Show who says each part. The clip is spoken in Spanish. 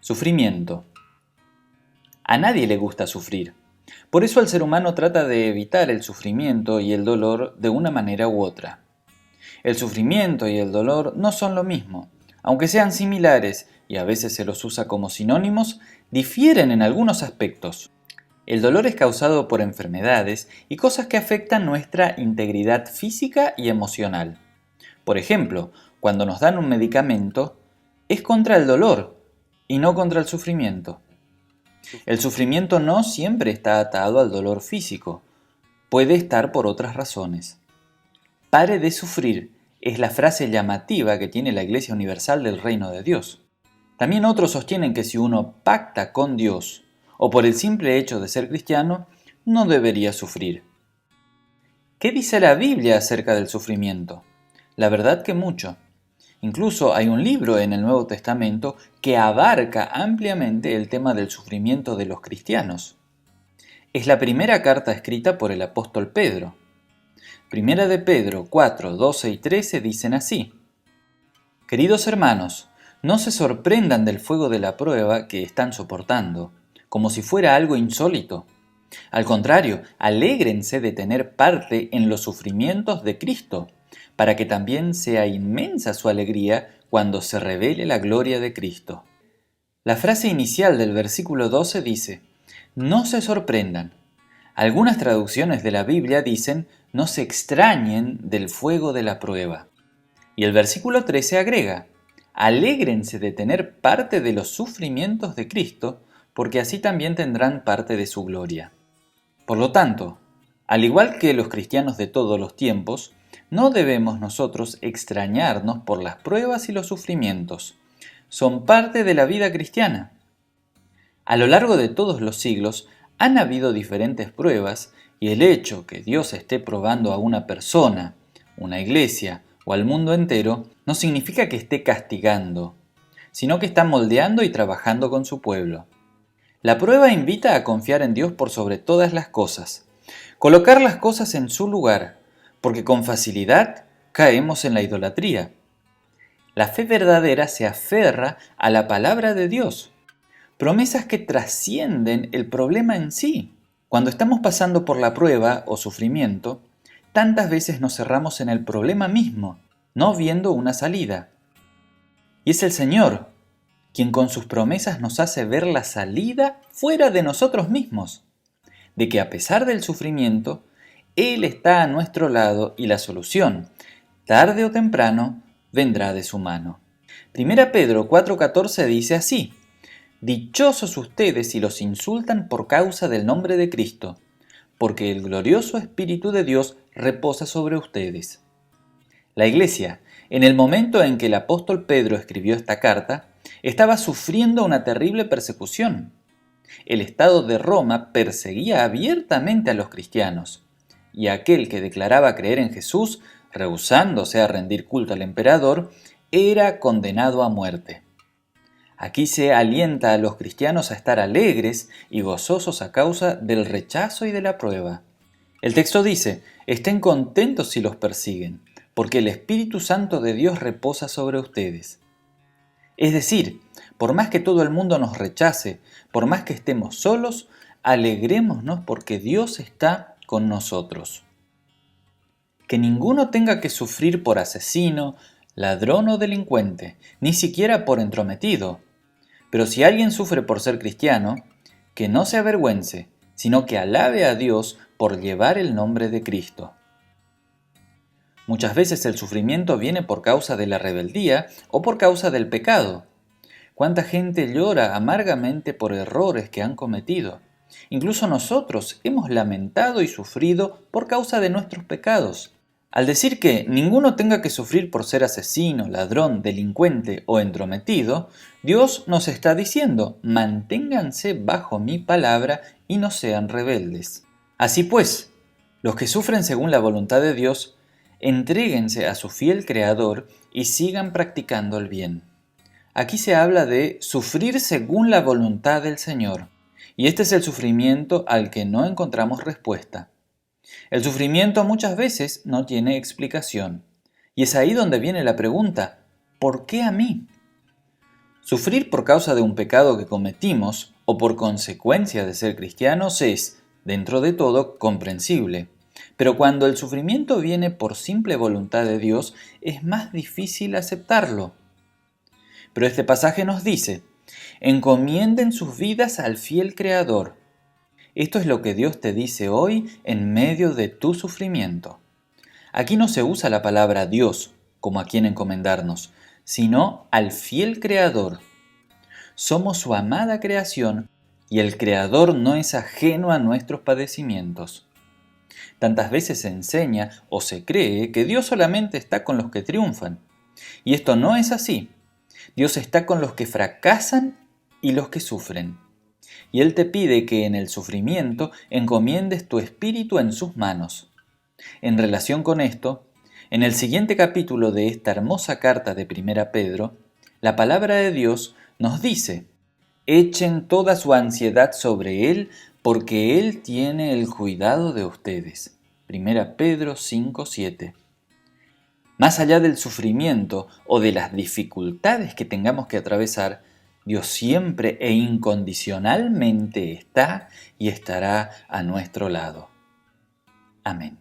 Speaker 1: Sufrimiento. A nadie le gusta sufrir. Por eso el ser humano trata de evitar el sufrimiento y el dolor de una manera u otra. El sufrimiento y el dolor no son lo mismo. Aunque sean similares y a veces se los usa como sinónimos, difieren en algunos aspectos. El dolor es causado por enfermedades y cosas que afectan nuestra integridad física y emocional. Por ejemplo, cuando nos dan un medicamento, es contra el dolor y no contra el sufrimiento. El sufrimiento no siempre está atado al dolor físico, puede estar por otras razones. Pare de sufrir es la frase llamativa que tiene la Iglesia Universal del Reino de Dios. También otros sostienen que si uno pacta con Dios, o por el simple hecho de ser cristiano, no debería sufrir. ¿Qué dice la Biblia acerca del sufrimiento? La verdad que mucho. Incluso hay un libro en el Nuevo Testamento que abarca ampliamente el tema del sufrimiento de los cristianos. Es la primera carta escrita por el apóstol Pedro. Primera de Pedro 4, 12 y 13 dicen así: Queridos hermanos, no se sorprendan del fuego de la prueba que están soportando, como si fuera algo insólito. Al contrario, alégrense de tener parte en los sufrimientos de Cristo, para que también sea inmensa su alegría cuando se revele la gloria de Cristo. La frase inicial del versículo 12 dice: no se sorprendan. Algunas traducciones de la Biblia dicen: no se extrañen del fuego de la prueba. Y el versículo 13 agrega: alégrense de tener parte de los sufrimientos de Cristo, porque así también tendrán parte de su gloria. Por lo tanto, al igual que los cristianos de todos los tiempos, no debemos nosotros extrañarnos por las pruebas y los sufrimientos. Son parte de la vida cristiana. A lo largo de todos los siglos han habido diferentes pruebas y el hecho que Dios esté probando a una persona, una iglesia o al mundo entero no significa que esté castigando, sino que está moldeando y trabajando con su pueblo. La prueba invita a confiar en Dios por sobre todas las cosas, colocar las cosas en su lugar, porque con facilidad caemos en la idolatría. La fe verdadera se aferra a la palabra de Dios, promesas que trascienden el problema en sí. Cuando estamos pasando por la prueba o sufrimiento, tantas veces nos cerramos en el problema mismo, no viendo una salida. Y es el Señor quien con sus promesas nos hace ver la salida fuera de nosotros mismos, de que a pesar del sufrimiento, Él está a nuestro lado y la solución, tarde o temprano, vendrá de su mano. Primera Pedro 4:14 dice así: dichosos ustedes si los insultan por causa del nombre de Cristo, porque el glorioso Espíritu de Dios reposa sobre ustedes. La Iglesia, en el momento en que el apóstol Pedro escribió esta carta, estaba sufriendo una terrible persecución. El Estado de Roma perseguía abiertamente a los cristianos, y aquel que declaraba creer en Jesús, rehusándose a rendir culto al emperador, era condenado a muerte. Aquí se alienta a los cristianos a estar alegres y gozosos a causa del rechazo y de la prueba. El texto dice: estén contentos si los persiguen, porque el Espíritu Santo de Dios reposa sobre ustedes. Es decir, por más que todo el mundo nos rechace, por más que estemos solos, alegrémonos porque Dios está con nosotros. Que ninguno tenga que sufrir por asesino, ladrón o delincuente, ni siquiera por entrometido. Pero si alguien sufre por ser cristiano, que no se avergüence, sino que alabe a Dios por llevar el nombre de Cristo. Muchas veces el sufrimiento viene por causa de la rebeldía o por causa del pecado. ¿Cuánta gente llora amargamente por errores que han cometido? Incluso nosotros hemos lamentado y sufrido por causa de nuestros pecados. Al decir que ninguno tenga que sufrir por ser asesino, ladrón, delincuente o entrometido, Dios nos está diciendo: manténganse bajo mi palabra y no sean rebeldes. Así pues, los que sufren según la voluntad de Dios, entréguense a su fiel Creador y sigan practicando el bien. Aquí se habla de sufrir según la voluntad del Señor, y este es el sufrimiento al que no encontramos respuesta. El sufrimiento muchas veces no tiene explicación, y es ahí donde viene la pregunta: ¿por qué a mí? Sufrir por causa de un pecado que cometimos o por consecuencia de ser cristianos es, dentro de todo, comprensible. Pero cuando el sufrimiento viene por simple voluntad de Dios, es más difícil aceptarlo. Pero este pasaje nos dice: encomienden sus vidas al fiel Creador. Esto es lo que Dios te dice hoy en medio de tu sufrimiento. Aquí no se usa la palabra Dios como a quien encomendarnos, sino al fiel Creador. Somos su amada creación y el Creador no es ajeno a nuestros padecimientos. Tantas veces se enseña o se cree que Dios solamente está con los que triunfan. Y esto no es así. Dios está con los que fracasan y los que sufren. Y Él te pide que en el sufrimiento encomiendes tu espíritu en sus manos. En relación con esto, en el siguiente capítulo de esta hermosa carta de 1 Pedro, la palabra de Dios nos dice: echen toda su ansiedad sobre Él, porque Él tiene el cuidado de ustedes. 1 Pedro 5:7. Más allá del sufrimiento o de las dificultades que tengamos que atravesar, Dios siempre e incondicionalmente está y estará a nuestro lado. Amén.